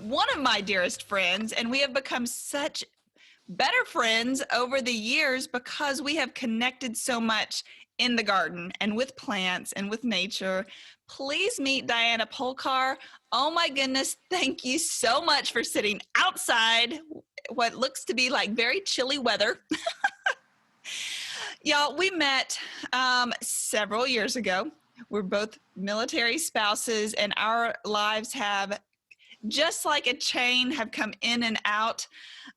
one of my dearest friends, and we have become such better friends over the years because we have connected so much in the garden and with plants and with nature. Please meet Diana Polcar. Oh my goodness, thank you so much for sitting outside what looks to be like very chilly weather. Y'all, we met several years ago. We're both military spouses, and our lives have, just like a chain, have come in and out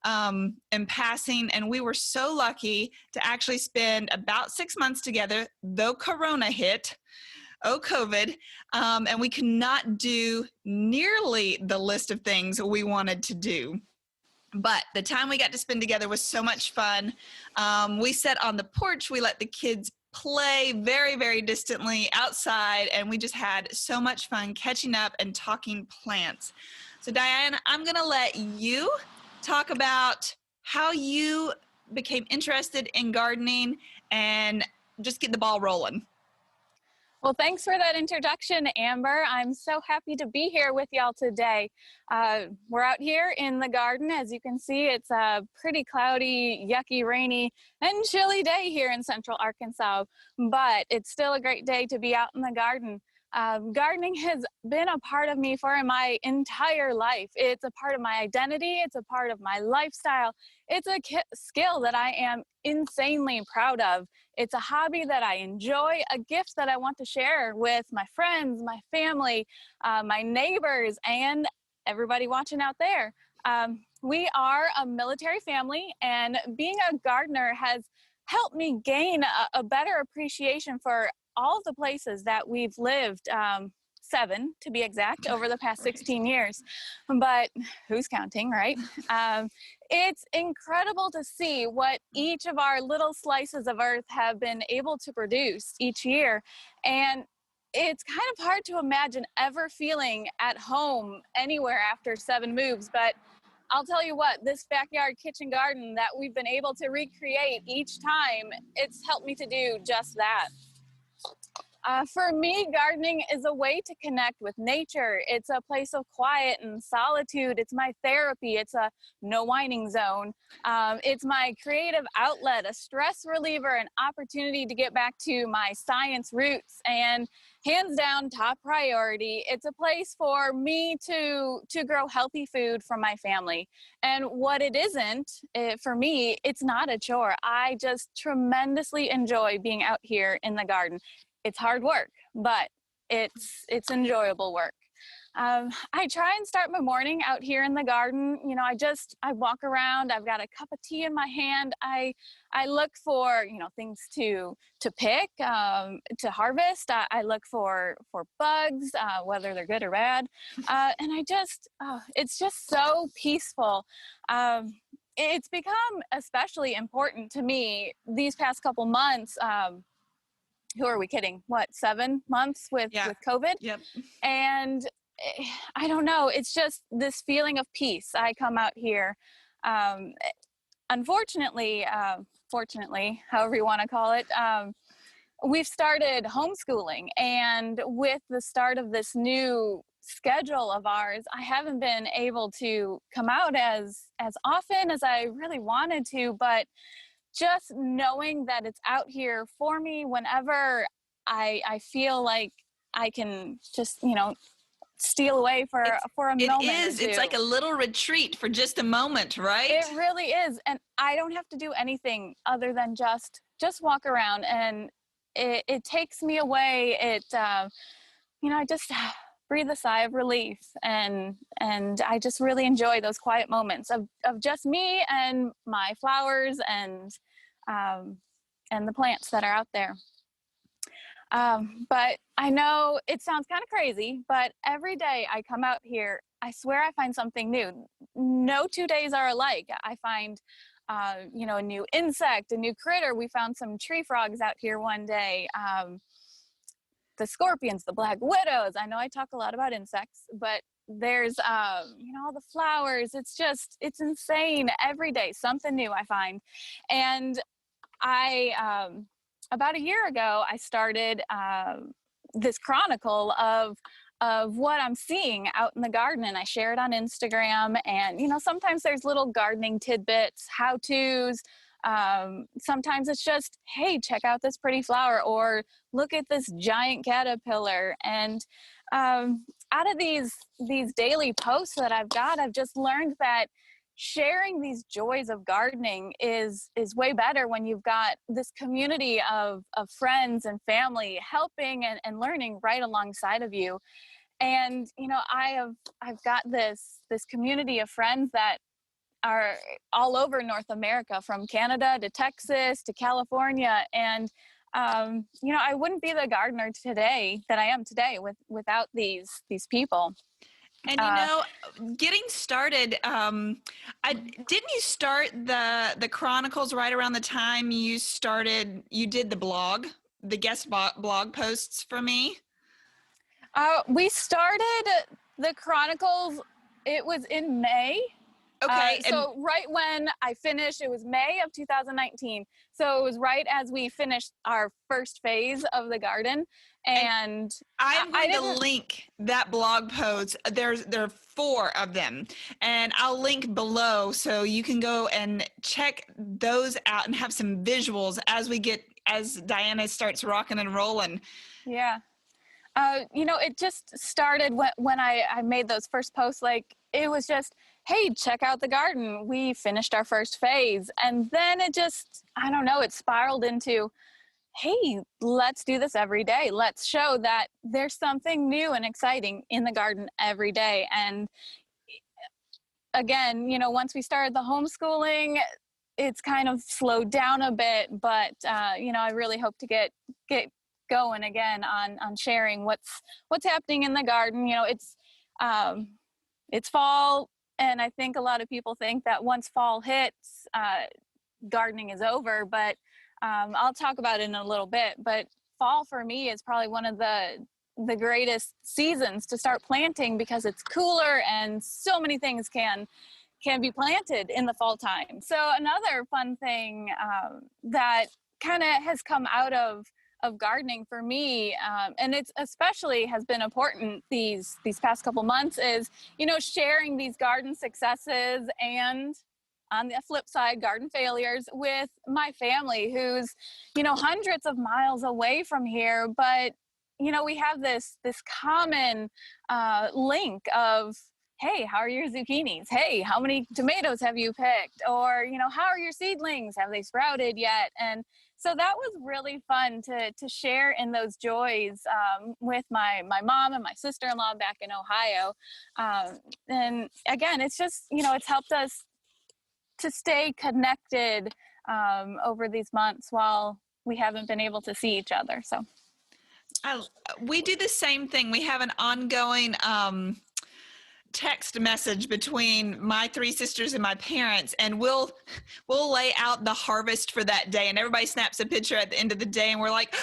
in passing. And we were so lucky to actually spend about 6 months together, though Corona hit. Oh, COVID. And we could not do nearly the list of things we wanted to do. But the time we got to spend together was so much fun. We sat on the porch. We let the kids play very, very distantly outside, and we just had so much fun catching up and talking plants. So Diane, I'm going to let you talk about how you became interested in gardening and just get the ball rolling. Well, thanks for that introduction, Amber. I'm so happy to be here with y'all today. We're out here in the garden. As you can see, it's a pretty cloudy, yucky, rainy, and chilly day here in central Arkansas, but it's still a great day to be out in the garden. Gardening has been a part of me for my entire life. It's a part of my identity. It's a part of my lifestyle. It's a skill that I am insanely proud of. It's a hobby that I enjoy, a gift that I want to share with my friends, my family, my neighbors, and everybody watching out there. We are a military family, and being a gardener has helped me gain a better appreciation for all the places that we've lived, 7 to be exact, over the past 16 years, but who's counting, right? It's incredible to see what each of our little slices of earth have been able to produce each year, and it's kind of hard to imagine ever feeling at home anywhere after 7 moves, but I'll tell you what, this backyard kitchen garden that we've been able to recreate each time, it's helped me to do just that. For me, gardening is a way to connect with nature. It's a place of quiet and solitude. It's my therapy. It's a no whining zone. It's my creative outlet, a stress reliever, an opportunity to get back to my science roots, and hands down, top priority, it's a place for me to grow healthy food for my family. And what it isn't, for me, it's not a chore. I just tremendously enjoy being out here in the garden. It's hard work, but it's enjoyable work. I try and start my morning out here in the garden. You know, I walk around, I've got a cup of tea in my hand. I look for, things to pick, to harvest. I look for bugs, whether they're good or bad. And it's just so peaceful. It's become especially important to me these past couple months. Who are we kidding? 7 months with COVID? Yep. And I don't know, it's just this feeling of peace. I come out here. Unfortunately, fortunately, however you want to call it, we've started homeschooling. And with the start of this new schedule of ours, I haven't been able to come out as often as I really wanted to, but just knowing that it's out here for me whenever I feel like I can just, steal away for a moment. It is. It's like a little retreat for just a moment, right? It really is. And I don't have to do anything other than just walk around, and it takes me away. I just breathe a sigh of relief, and I just really enjoy those quiet moments of just me and my flowers and the plants that are out there. But I know it sounds kind of crazy, but every day I come out here, I swear I find something new. No 2 days are alike. I find, a new insect, a new critter. We found some tree frogs out here one day. The scorpions, the black widows. I know I talk a lot about insects, but there's, all the flowers. It's insane. Every day, something new I find. And about a year ago, I started this chronicle of of what I'm seeing out in the garden, and I share it on Instagram. And sometimes there's little gardening tidbits, how-tos. Sometimes it's just, hey, check out this pretty flower, or look at this giant caterpillar. And out of these daily posts that I've just learned that sharing these joys of gardening is way better when you've got this community of friends and family helping and learning right alongside of you. And I've got this community of friends that are all over North America, from Canada to Texas to California. And I wouldn't be the gardener today that I am today without these people. And getting started, didn't you start the Chronicles right around the time you did the blog, the guest blog posts for me? We started the Chronicles, it was in May. Okay. So right when I finished, it was May of 2019. So it was right as we finished our first phase of the garden. And I'm going to link that blog post. There are 4 of them, and I'll link below so you can go and check those out and have some visuals as Diana starts rocking and rolling. Yeah. It just started when I made those first posts. Like, it was just, hey, check out the garden. We finished our first phase. And then it just, I don't know, it spiraled into, hey, let's do this every day. Let's show that there's something new and exciting in the garden every day. And again, once we started the homeschooling, it's kind of slowed down a bit, but I really hope to get going again on sharing what's happening in the garden. It's fall, and I think a lot of people think that once fall hits, gardening is over, but I'll talk about it in a little bit. But fall for me is probably one of the greatest seasons to start planting, because it's cooler and so many things can be planted in the fall time. So another fun thing that kind of has come out of gardening for me, and it's especially has been important these past couple months, is sharing these garden successes and, on the flip side, garden failures with my family, who's hundreds of miles away from here. But we have this common link of, hey, how are your zucchinis? Hey, how many tomatoes have you picked? Or how are your seedlings? Have they sprouted yet? And so that was really fun to share in those joys with my mom and my sister-in-law back in Ohio. And again, it's just, it's helped us to stay connected over these months while we haven't been able to see each other. So we do the same thing. We have an ongoing text message between my 3 sisters and my parents, and we'll lay out the harvest for that day, and everybody snaps a picture at the end of the day, and we're like,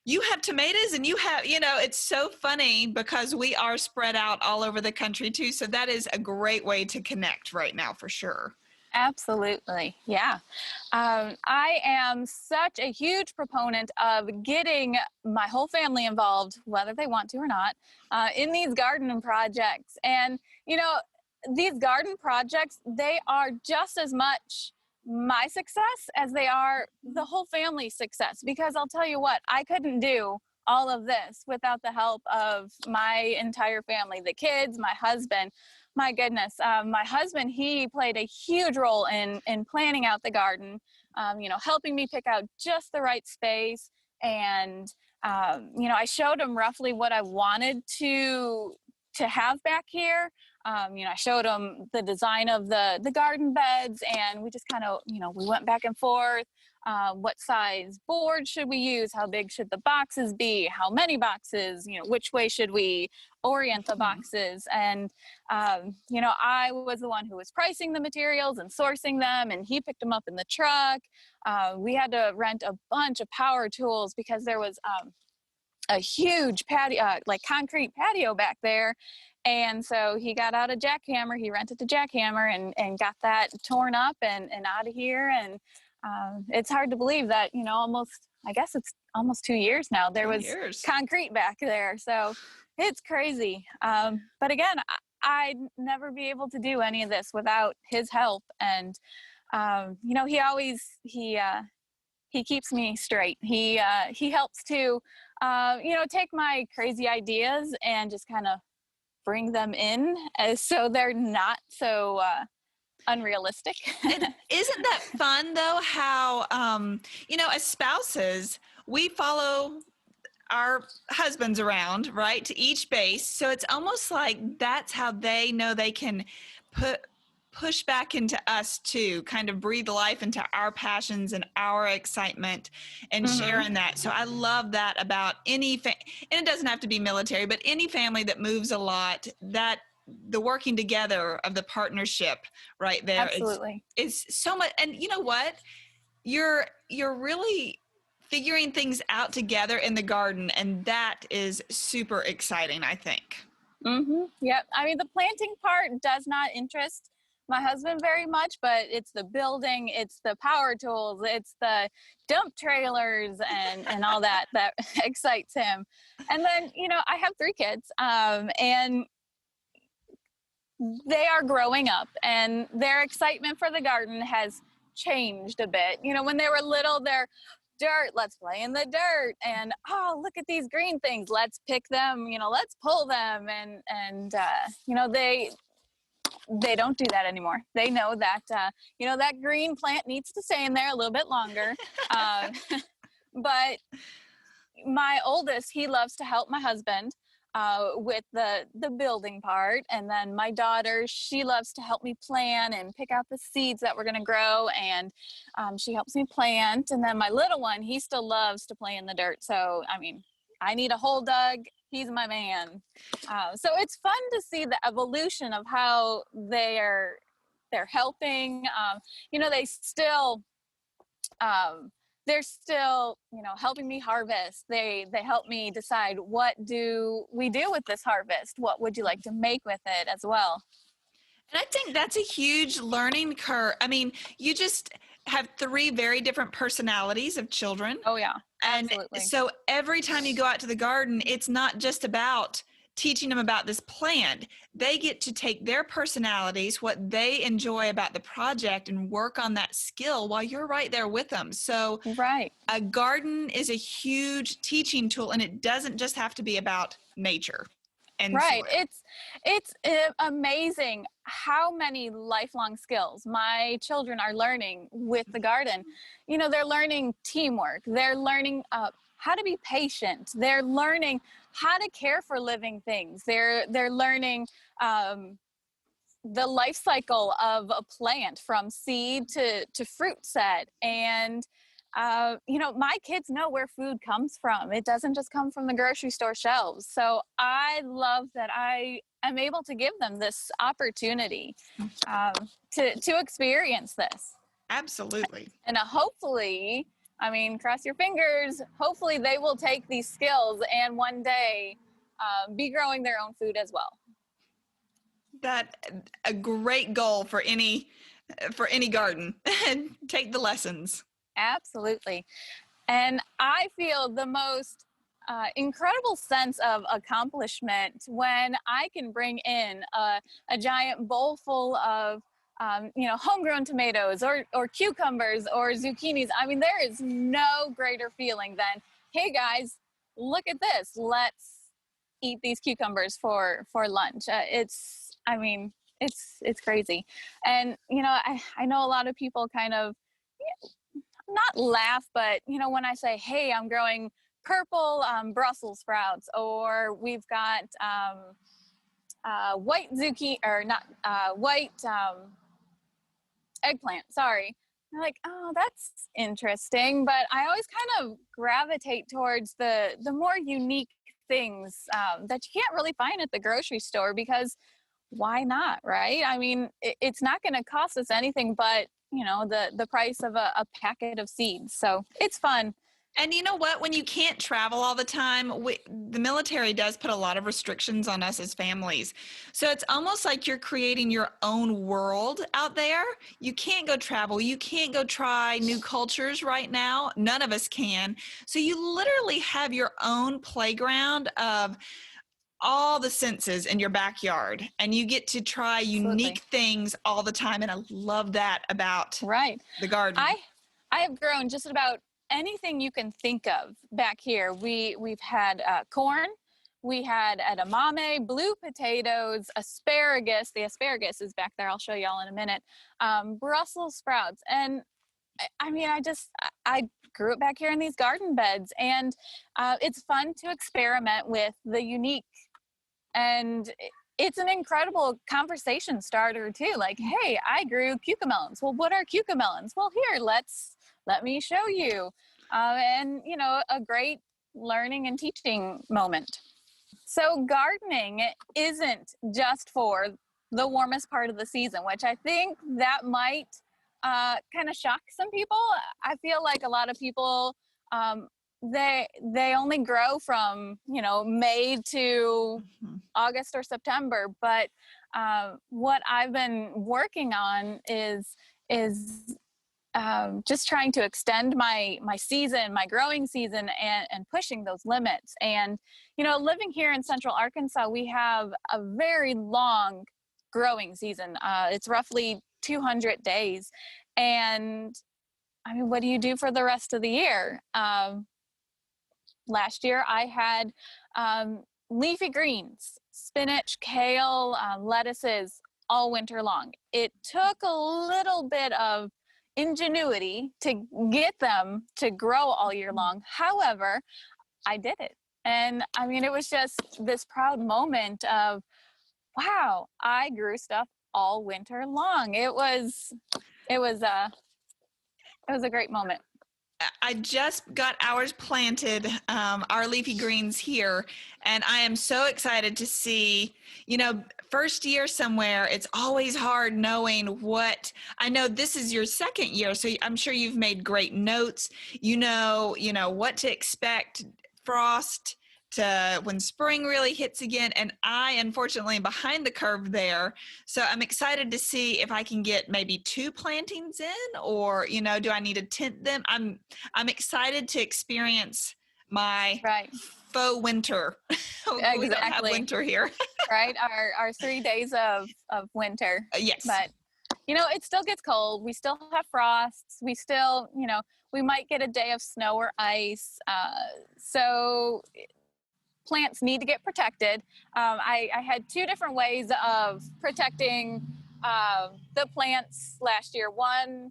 you have tomatoes, and you have, it's so funny because we are spread out all over the country too. So that is a great way to connect right now, for sure. Absolutely. Yeah. I am such a huge proponent of getting my whole family involved, whether they want to or not, in these gardening projects. And, these garden projects, they are just as much my success as they are the whole family's success. Because I'll tell you what, I couldn't do all of this without the help of my entire family, the kids, my husband. My goodness, my husband, he played a huge role in planning out the garden, helping me pick out just the right space. And, I showed him roughly what I wanted to have back here. I showed him the design of the garden beds, and we just kind of, we went back and forth. What size board should we use? How big should the boxes be? How many boxes? Which way should we orient the boxes? And, I was the one who was pricing the materials and sourcing them, and he picked them up in the truck. We had to rent a bunch of power tools because there was a huge patio, like concrete patio back there. And so he got out a jackhammer, he rented a jackhammer and got that torn up and out of here. And it's hard to believe that, I guess it's almost 2 years now, there was concrete back there. So It's crazy. But again, I'd never be able to do any of this without his help. And, you know, he keeps me straight. He helps to, you know, take my crazy ideas and just kind of bring them in so they're not so unrealistic. And isn't that fun though? How, you know, as spouses, we follow our husbands around, right, to each base. So it's almost like that's how they know they can push back into us too, kind of breathe life into our passions and our excitement and sharing that. So I love that about any and it doesn't have to be military, but any family that moves a lot, that the working together of the partnership right there. Absolutely. It's so much. And you know what? You're really figuring things out together in the garden, and that is super exciting, I think. Yep. I mean, the planting part does not interest my husband very much, but it's the building, it's the power tools, it's the dump trailers and all that that excites him. And then, you know, I have 3 kids, and they are growing up, and their excitement for the garden has changed a bit. You know, when they were little, they're dirt, let's play in the dirt, and oh, look at these green things, let's pick them, you know, let's pull them. And you know, they don't do that anymore. They know that you know, that green plant needs to stay in there a little bit longer. But my oldest, he loves to help my husband with the building part. And then my daughter, she loves to help me plan and pick out the seeds that we're going to grow. And she helps me plant. And then my little one, he still loves to play in the dirt. So, I mean, I need a hole dug. He's my man. So it's fun to see the evolution of how they're helping. You know, they're still, you know, helping me harvest. They help me decide, what do we do with this harvest? What would you like to make with it as well? And I think that's a huge learning curve. I mean, you just have 3 very different personalities of children. Oh yeah, absolutely. And so every time you go out to the garden, it's not just about teaching them about this plant. They get to take their personalities, what they enjoy about the project, and work on that skill while you're right there with them. So right. A garden is a huge teaching tool, and it doesn't just have to be about nature. And right. soil. It's amazing how many lifelong skills my children are learning with the garden. You know, they're learning teamwork. They're learning how to be patient. They're learning how to care for living things. They're learning the life cycle of a plant from seed to fruit set. And you know, my kids know where food comes from. It doesn't just come from the grocery store shelves. So I love that I am able to give them this opportunity to experience this. Absolutely. And hopefully, I mean, cross your fingers, hopefully they will take these skills and one day be growing their own food as well. That a great goal for any garden. And take the lessons. Absolutely. And I feel the most incredible sense of accomplishment when I can bring in a giant bowl full of, you know, homegrown tomatoes or cucumbers or zucchinis. I mean, there is no greater feeling than, hey guys, look at this. Let's eat these cucumbers for lunch. I mean, it's crazy. And, you know, I know a lot of people kind of, not laugh, but, you know, when I say, hey, I'm growing purple Brussels sprouts, or we've got white zucchini, or not white eggplant, sorry. They're like, oh, that's interesting. But I always kind of gravitate towards the more unique things that you can't really find at the grocery store, because why not, right? I mean, it's not going to cost us anything but, you know, the price of a packet of seeds. So it's fun. And you know what? When you can't travel all the time, the military does put a lot of restrictions on us as families. So it's almost like you're creating your own world out there. You can't go travel. You can't go try new cultures right now. None of us can. So you literally have your own playground of all the senses in your backyard, and you get to try unique things all the time. And I love that about the garden. I have grown just about anything you can think of back here. We've had corn, we had edamame, blue potatoes, asparagus. The asparagus is back there. I'll show y'all in a minute. Brussels sprouts. And I mean, I grew it back here in these garden beds, and it's fun to experiment with the unique. And it's an incredible conversation starter too. Like, hey, I grew cucamelons. Well, what are cucamelons? Well, here, let me show you. And, you know, a great learning and teaching moment. So gardening isn't just for the warmest part of the season, which I think that might kind of shock some people. I feel like a lot of people, they only grow from, you know, May to August or September. But what I've been working on is just trying to extend my season, my growing season, and pushing those limits. And, you know, living here in Central Arkansas, we have a very long growing season. It's roughly 200 days. And I mean, what do you do for the rest of the year? Last year I had leafy greens, spinach, kale, lettuces all winter long. It took a little bit of ingenuity to get them to grow all year long. However, I did it. And I mean, it was just this proud moment of, wow, I grew stuff all winter long. It was a great moment. I just got ours planted, our leafy greens here, and I am so excited to see, you know, first year somewhere, it's always hard knowing what, I know this is your second year, so I'm sure you've made great notes, you know what to expect, frost, to when spring really hits again. And I unfortunately am behind the curve there. So I'm excited to see if I can get maybe 2 plantings in, or, you know, do I need to tint them? I'm excited to experience my faux winter. Exactly. We don't have winter here. Right. Our 3 days of winter. Yes. But, you know, it still gets cold. We still have frosts. We still, you know, we might get a day of snow or ice. So plants need to get protected. I had 2 different ways of protecting the plants last year. One,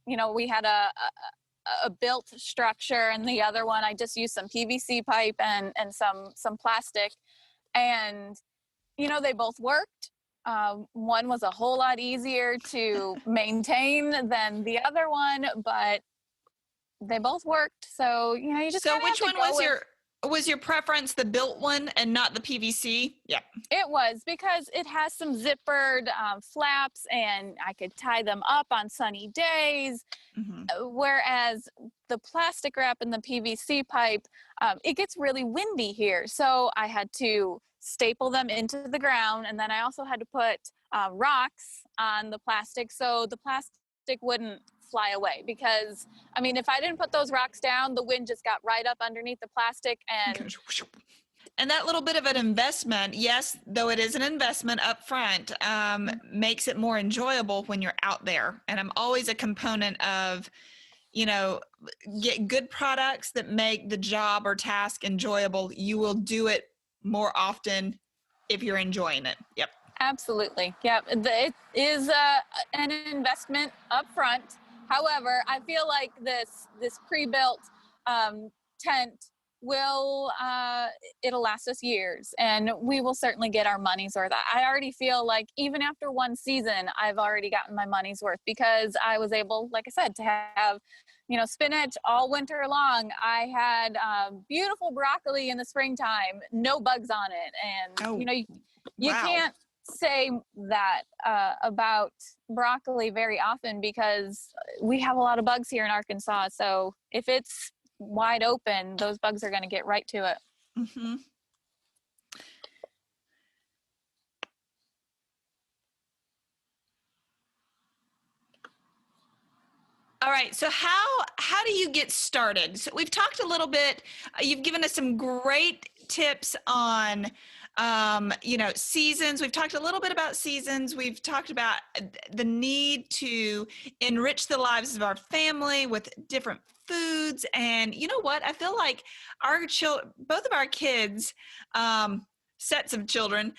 you know, we had a built structure, and the other one I just used some PVC pipe and some plastic, and you know, they both worked. One was a whole lot easier to maintain than the other one, but they both worked. So, you know, you just so which one was your preference, the built one and not the PVC? Yeah. It was, because it has some zippered flaps, and I could tie them up on sunny days. Whereas the plastic wrap and the PVC pipe, it gets really windy here. So I had to staple them into the ground. And then I also had to put rocks on the plastic so the plastic wouldn't fly away. Because, I mean, if I didn't put those rocks down, the wind just got right up underneath the plastic. And that little bit of an investment, yes, though it is an investment up front, makes it more enjoyable when you're out there. And I'm always a component of, you know, get good products that make the job or task enjoyable. You will do it more often if you're enjoying it. Yep. Absolutely. Yep. It is an investment up front. However, I feel like this pre-built tent will it'll last us years, and we will certainly get our money's worth. I already feel like even after one season, I've already gotten my money's worth, because I was able, like I said, to have, you know, spinach all winter long. I had beautiful broccoli in the springtime, no bugs on it. And you know, you can't say that about broccoli very often, because we have a lot of bugs here in Arkansas. So if it's wide open, those bugs are going to get right to it. All right. So how do you get started? So we've talked a little bit. You've given us some great tips on, seasons. We've talked a little bit about seasons. We've talked about the need to enrich the lives of our family with different foods. And you know what? I feel like both of our kids, sets of children,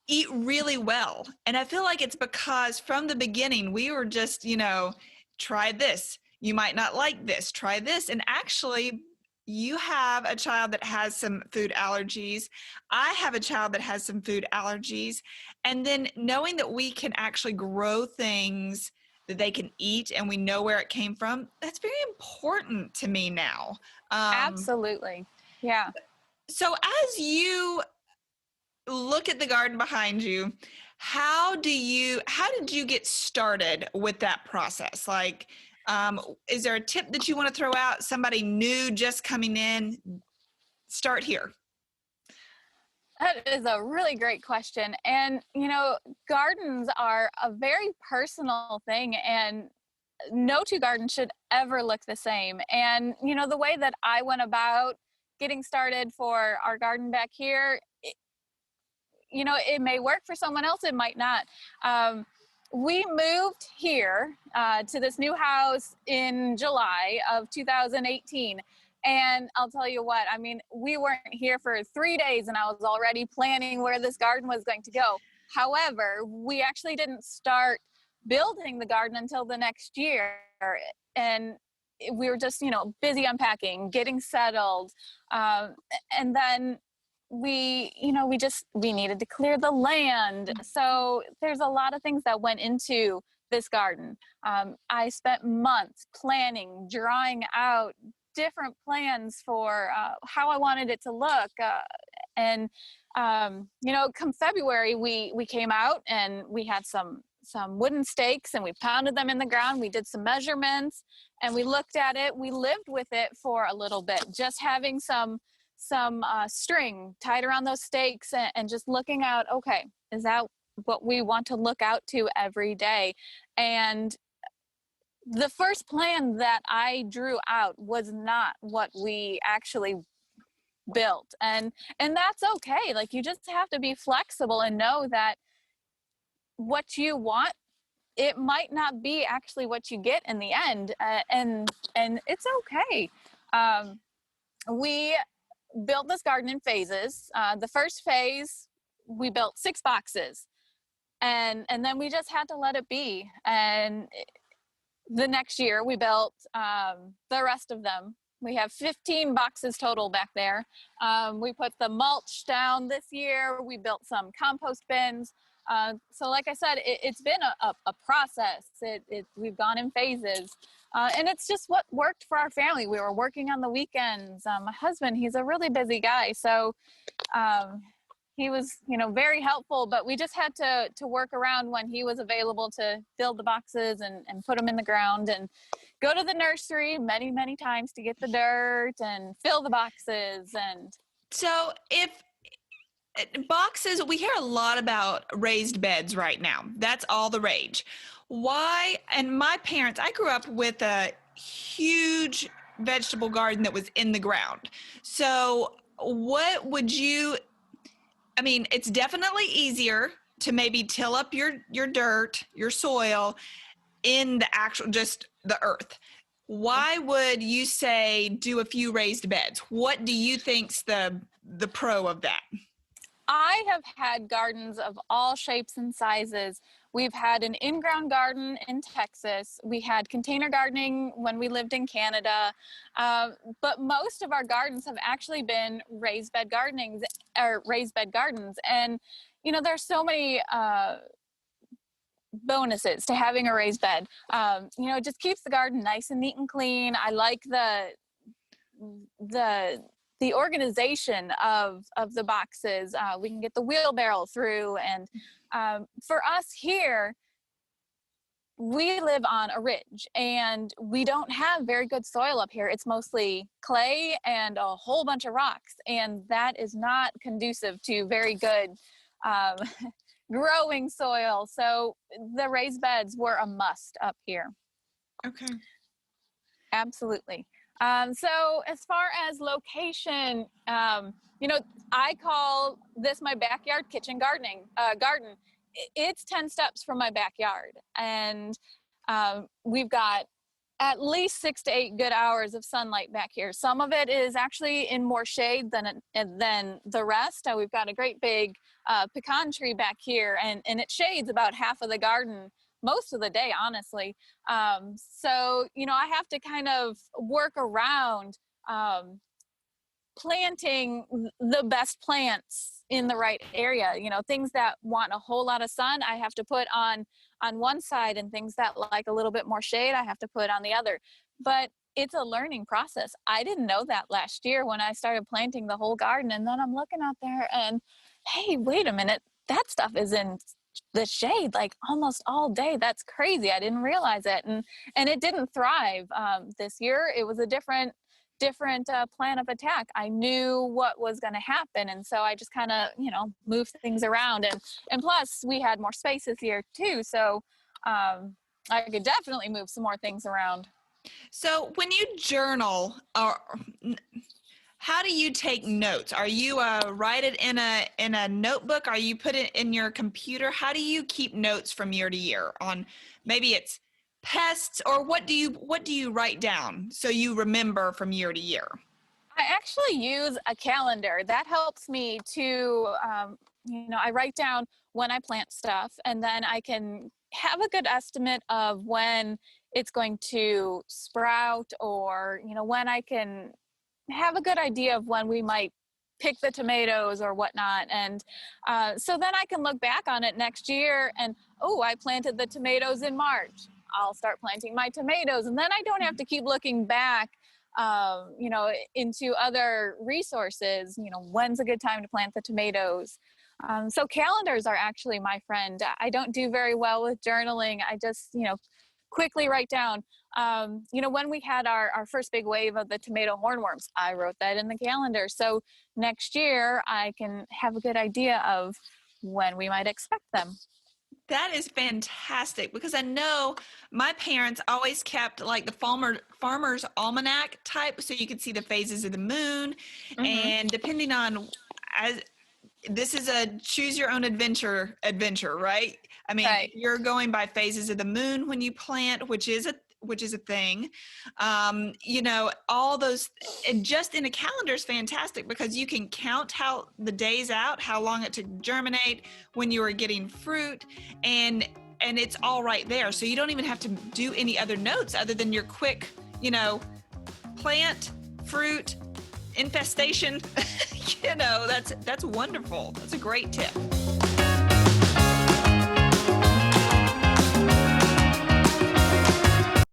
eat really well. And I feel like it's because from the beginning, we were just, try this. You might not like this. Try this. And actually, you have a child that has some food allergies. I have a child that has some food allergies. And then knowing that we can actually grow things that they can eat and we know where it came from, that's very important to me now. Absolutely. Yeah. So as you look at the garden behind you, how did you get started with that process? Like, is there a tip that you want to throw out? Somebody new just coming in, start here. That is a really great question. And, gardens are a very personal thing, and no two gardens should ever look the same. And, the way that I went about getting started for our garden back here, it may work for someone else, it might not. We moved here to this new house in July of 2018. And I'll tell you what, I mean, we weren't here for 3 days and I was already planning where this garden was going to go. However, we actually didn't start building the garden until the next year. And we were just, busy unpacking, getting settled. And then we needed to clear the land. So there's a lot of things that went into this garden. I spent months planning, drawing out different plans for how I wanted it to look. And come February, we came out and we had some wooden stakes and we pounded them in the ground. We did some measurements and we looked at it. We lived with it for a little bit, just having some string tied around those stakes and just looking out, okay, is that what we want to look out to every day? And the first plan that I drew out was not what we actually built. And that's okay. Like, you just have to be flexible and know that what you want, it might not be actually what you get in the end. And it's okay. We built this garden in phases. The first phase, we built 6 boxes, and then we just had to let it be. And the next year, we built the rest of them. We have 15 boxes total back there. We put the mulch down this year. We built some compost bins. So like I said, it's been a process. We've gone in phases. And it's just what worked for our family. We were working on the weekends. My husband, he's a really busy guy. So he was, very helpful, but we just had to work around when he was available to build the boxes and put them in the ground and go to the nursery many, many times to get the dirt and fill the boxes. And So if boxes, we hear a lot about raised beds right now. That's all the rage. Why? And my parents, I grew up with a huge vegetable garden that was in the ground. So what would you, I mean, it's definitely easier to maybe till up your dirt, your soil in the actual, just the earth. Why would you say do a few raised beds? What do you think's the pro of that? I have had gardens of all shapes and sizes. We've had an in-ground garden in Texas. We had container gardening when we lived in Canada. But most of our gardens have actually been raised bed gardens. And, there's so many bonuses to having a raised bed. It just keeps the garden nice and neat and clean. I like the organization of the boxes. We can get the wheelbarrow through. And for us here, we live on a ridge and we don't have very good soil up here. It's mostly clay and a whole bunch of rocks. And that is not conducive to very good growing soil. So the raised beds were a must up here. Okay. Absolutely. So as far as location, you know, I call this my backyard kitchen garden. It's 10 steps from my backyard, and we've got at least 6 to 8 good hours of sunlight back here. Some of it is actually in more shade than the rest. We've got a great big pecan tree back here, and it shades about half of the garden most of the day, honestly. So, you know, I have to kind of work around planting the best plants in the right area. You know, things that want a whole lot of sun, I have to put on one side, and things that like a little bit more shade, I have to put on the other. But it's a learning process. I didn't know that last year when I started planting the whole garden, and then I'm looking out there and, hey, wait a minute, that stuff is in the shade like almost all day. That's crazy. I didn't realize it. And it didn't thrive this year. It was a different plan of attack. I knew what was going to happen, and so I just kind of, you know, moved things around, and plus we had more space this year too, so I could definitely move some more things around. So when you journal, or how do you take notes? Are you write it in a notebook? Are you put it in your computer? How do you keep notes from year to year on, maybe it's pests, or what do you write down so you remember from year to year? I actually use a calendar. That helps me to, you know, I write down when I plant stuff, and then I can have a good estimate of when it's going to sprout, or, you know, when I can have a good idea of when we might pick the tomatoes or whatnot. And so then I can look back on it next year and, oh, I planted the tomatoes in March. I'll start planting my tomatoes. And then I don't have to keep looking back, you know, into other resources, you know, when's a good time to plant the tomatoes. So calendars are actually my friend. I don't do very well with journaling. I just, you know, quickly write down. You know, when we had our first big wave of the tomato hornworms, I wrote that in the calendar. So next year I can have a good idea of when we might expect them. That is fantastic, because I know my parents always kept like the farmer's almanac type, so you could see the phases of the moon, Mm-hmm. and depending on, as this is a choose your own adventure, right? I mean, Right. you're going by phases of the moon when you plant, which is a thing. You know, all those, and just in a calendar is fantastic, because you can count how the days out, how long it took to germinate, when you were getting fruit, and it's all right there. So you don't even have to do any other notes other than your quick, you know, plant, fruit, infestation. You know, that's wonderful. That's a great tip.